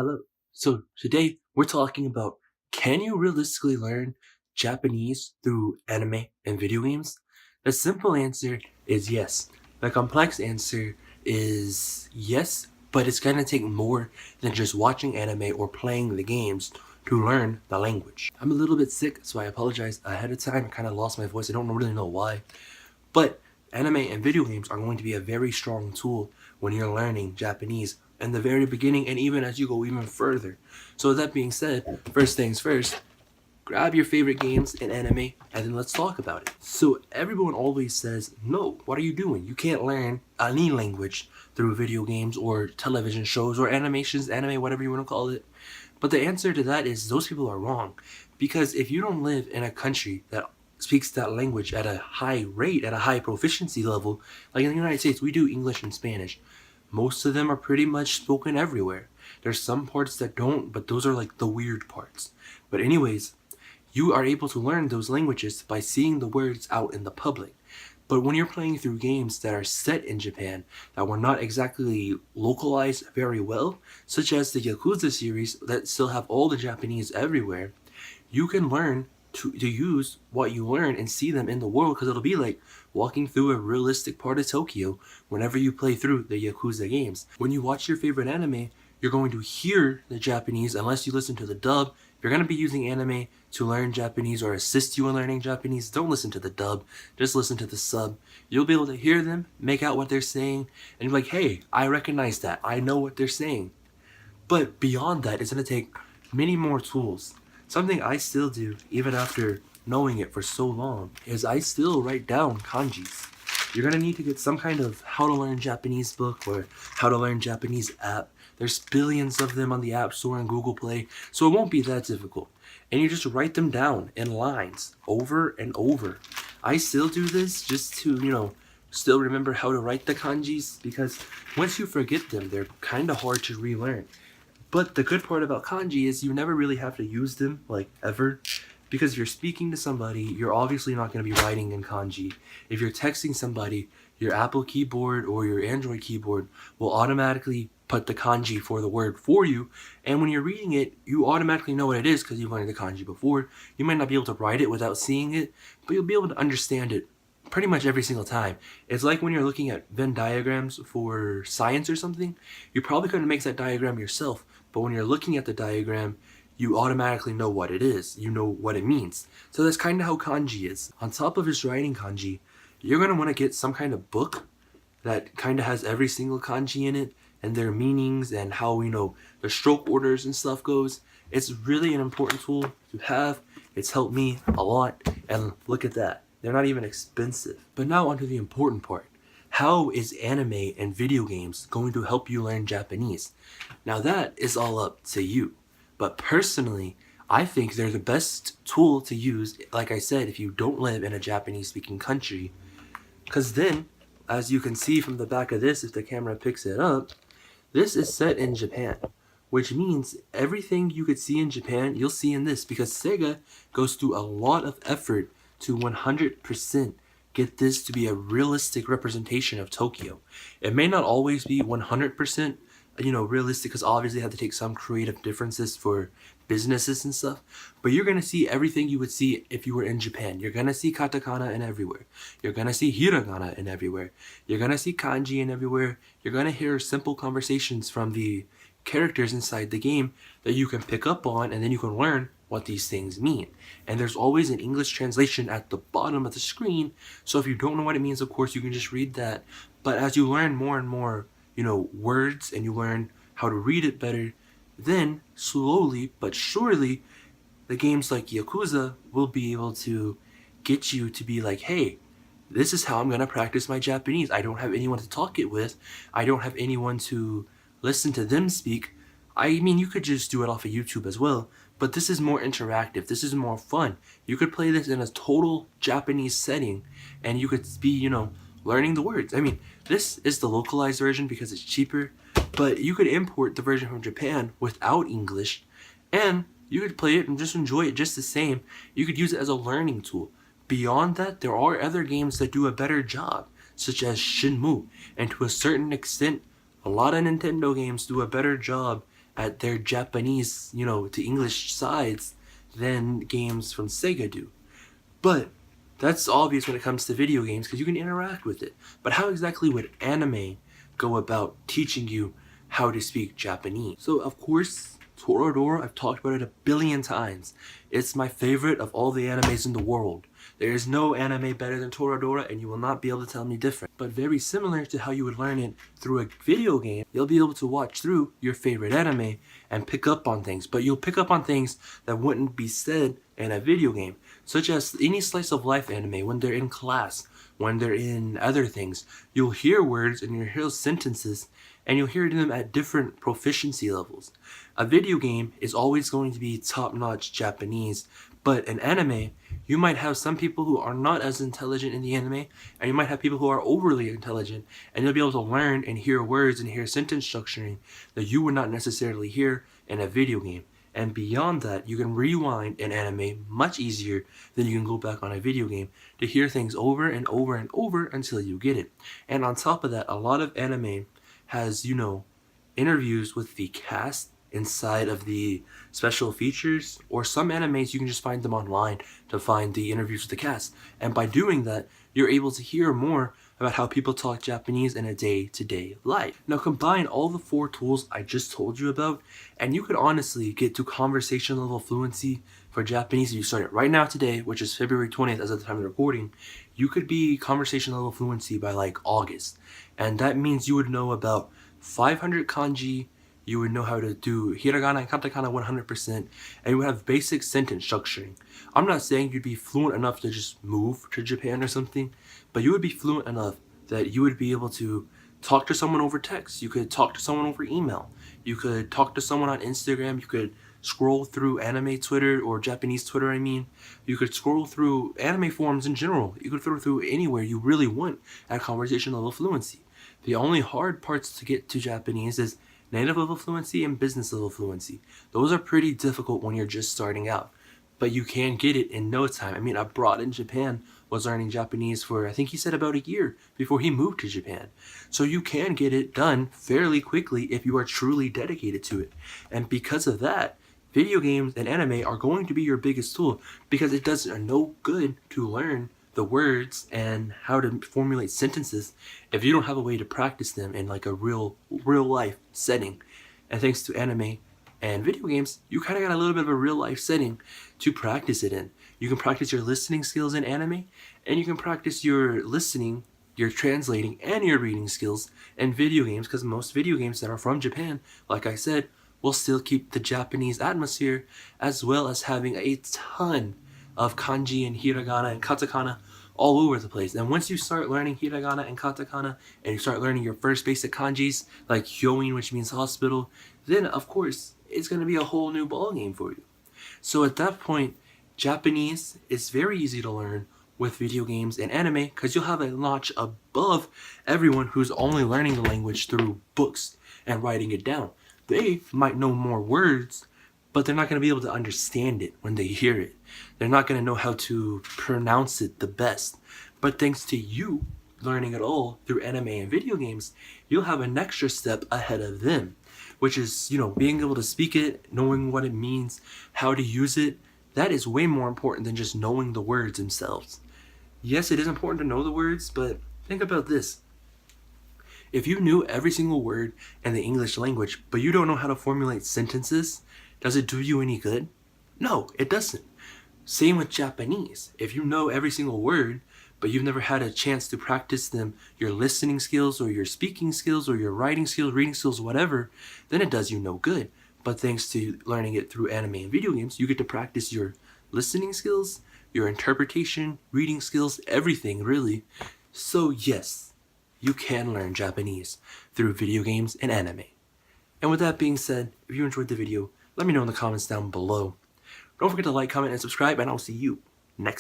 Hello. So today we're talking about, can you realistically learn Japanese through anime and video games? The simple answer is yes. The complex answer is yes, but it's gonna take more than just watching anime or playing the games to learn the language. I'm a little bit sick, so I apologize ahead of time. I kind of lost my voice. I don't really know why. But anime and video games are going to be a very strong tool when you're learning Japanese in the very beginning and even as you go even further. So with that being said, first things first, grab your favorite games in anime and then let's talk about it. So everyone always says, no, what are you doing? You can't learn any language through video games or television shows or animations, anime, whatever you want to call it. But the answer to that is those people are wrong. Because if you don't live in a country that speaks that language at a high rate, at a high proficiency level, like in the United States, we do English and Spanish. Most of them are pretty much spoken everywhere. There's some parts that don't, but those are like the weird parts. But anyways, you are able to learn those languages by seeing the words out in the public. But when you're playing through games that are set in Japan, that were not exactly localized very well, such as the Yakuza series that still have all the Japanese everywhere, you can learn to use what you learn and see them in the world, because it'll be like walking through a realistic part of Tokyo whenever you play through the Yakuza games. When you watch your favorite anime, you're going to hear the Japanese unless you listen to the dub. If you're going to be using anime to learn Japanese or assist you in learning Japanese, don't listen to the dub, just listen to the sub. You'll be able to hear them, make out what they're saying, and you're like, hey, I recognize that, I know what they're saying. But beyond that, it's going to take many more tools. Something I still do, even after knowing it for so long, is I still write down kanjis. You're going to need to get some kind of how to learn Japanese book or how to learn Japanese app. There's billions of them on the App Store and Google Play, so it won't be that difficult. And you just write them down in lines over and over. I still do this just to, still remember how to write the kanjis, because once you forget them, they're kind of hard to relearn. But the good part about kanji is you never really have to use them, like, ever. Because if you're speaking to somebody, you're obviously not going to be writing in kanji. If you're texting somebody, your Apple keyboard or your Android keyboard will automatically put the kanji for the word for you. And when you're reading it, you automatically know what it is because you've learned the kanji before. You might not be able to write it without seeing it, but you'll be able to understand it pretty much every single time. It's like when you're looking at Venn diagrams for science or something, you probably couldn't make that diagram yourself, but when you're looking at the diagram, you automatically know what it is. You know what it means. So that's kind of how kanji is. On top of just writing kanji, you're going to want to get some kind of book that kind of has every single kanji in it and their meanings and how, the stroke orders and stuff goes. It's really an important tool to have. It's helped me a lot. And look at that. They're not even expensive. But now onto the important part. How is anime and video games going to help you learn Japanese? Now that is all up to you. But personally, I think they're the best tool to use, like I said, if you don't live in a Japanese-speaking country. Because then, as you can see from the back of this, if the camera picks it up, this is set in Japan. Which means everything you could see in Japan, you'll see in this. Because Sega goes through a lot of effort to 100% get this to be a realistic representation of Tokyo. It may not always be 100%, realistic, because obviously they have to take some creative differences for businesses and stuff. But you're going to see everything you would see if you were in Japan. You're going to see katakana in everywhere. You're going to see hiragana in everywhere. You're going to see kanji in everywhere. You're going to hear simple conversations from the characters inside the game that you can pick up on, and then you can learn what these things mean. And there's always an English translation at the bottom of the screen, so if you don't know what it means, of course you can just read that. But as you learn more and more, words, and you learn how to read it better, then slowly but surely the games like Yakuza will be able to get you to be like, hey, this is how I'm going to practice my Japanese. I don't have anyone to talk it with. I don't have anyone to listen to them speak. I mean, you could just do it off of YouTube as well, but this is more interactive. This is more fun. You could play this in a total Japanese setting, and you could be, learning the words. I mean, this is the localized version because it's cheaper, but you could import the version from Japan without English, and you could play it and just enjoy it just the same. You could use it as a learning tool. Beyond that, there are other games that do a better job, such as Shenmue, and to a certain extent, a lot of Nintendo games do a better job at their Japanese, to English sides than games from Sega do. But that's obvious when it comes to video games because you can interact with it. But how exactly would anime go about teaching you how to speak Japanese? So of course, Toradora, I've talked about it a billion times. It's my favorite of all the animes in the world. There is no anime better than Toradora, and you will not be able to tell me different. But very similar to how you would learn it through a video game, you'll be able to watch through your favorite anime and pick up on things. But you'll pick up on things that wouldn't be said in a video game, such as any slice of life anime when they're in class, when they're in other things. You'll hear words and you'll hear sentences, and you'll hear them at different proficiency levels. A video game is always going to be top-notch Japanese, but an anime, you might have some people who are not as intelligent in the anime, and you might have people who are overly intelligent, and you'll be able to learn and hear words and hear sentence structuring that you would not necessarily hear in a video game. And beyond that, you can rewind an anime much easier than you can go back on a video game to hear things over and over and over until you get it. And on top of that, a lot of anime has, interviews with the cast inside of the special features, or some animes you can just find them online to find the interviews with the cast. And by doing that, you're able to hear more about how people talk Japanese in a day-to-day life. Now combine all the 4 tools I just told you about, and you could honestly get to conversation level fluency for Japanese if you start it right now today, which is February 20th as of the time of the recording. You could be conversation level fluency by like August. And that means you would know about 500 kanji, you would know how to do hiragana and katakana 100%, and you would have basic sentence structuring. I'm not saying you'd be fluent enough to just move to Japan or something, but you would be fluent enough that you would be able to talk to someone over text. You could talk to someone over email. You could talk to someone on Instagram. You could scroll through anime Twitter, or Japanese Twitter, I mean. You could scroll through anime forums in general. You could through anywhere you really want at conversation level fluency. The only hard parts to get to Japanese is native level fluency and business level fluency. Those are pretty difficult when you're just starting out, but you can get it in no time. I mean, abroad in Japan was learning Japanese for, I think he said, about a year before he moved to Japan. So you can get it done fairly quickly if you are truly dedicated to it. And because of that, video games and anime are going to be your biggest tool, because it does no good to learn the words and how to formulate sentences if you don't have a way to practice them in like a real life setting. And thanks to anime and video games, you kind of got a little bit of a real life setting to practice it in. You can practice your listening skills in anime, and you can practice your listening, your translating, and your reading skills in video games, because most video games that are from Japan, like I said, will still keep the Japanese atmosphere, as well as having a ton of kanji and hiragana and katakana all over the place. And once you start learning hiragana and katakana, and you start learning your first basic kanjis, like hyoin, which means hospital, then of course it's going to be a whole new ballgame for you. So at that point, Japanese is very easy to learn with video games and anime, because you'll have a notch above everyone who's only learning the language through books and writing it down. They might know more words, but they're not going to be able to understand it when they hear it. They're not going to know how to pronounce it the best. But thanks to you learning it all through anime and video games, you'll have an extra step ahead of them, which is, being able to speak it, knowing what it means, how to use it. That is way more important than just knowing the words themselves. Yes, it is important to know the words, but think about this. If you knew every single word in the English language, but you don't know how to formulate sentences, does it do you any good? No, it doesn't. Same with Japanese. If you know every single word, but you've never had a chance to practice them, your listening skills or your speaking skills or your writing skills, reading skills, whatever, then it does you no good. But thanks to learning it through anime and video games, you get to practice your listening skills, your interpretation, reading skills, everything really. So yes, you can learn Japanese through video games and anime. And with that being said, if you enjoyed the video, let me know in the comments down below. Don't forget to like, comment, and subscribe, and I'll see you next time.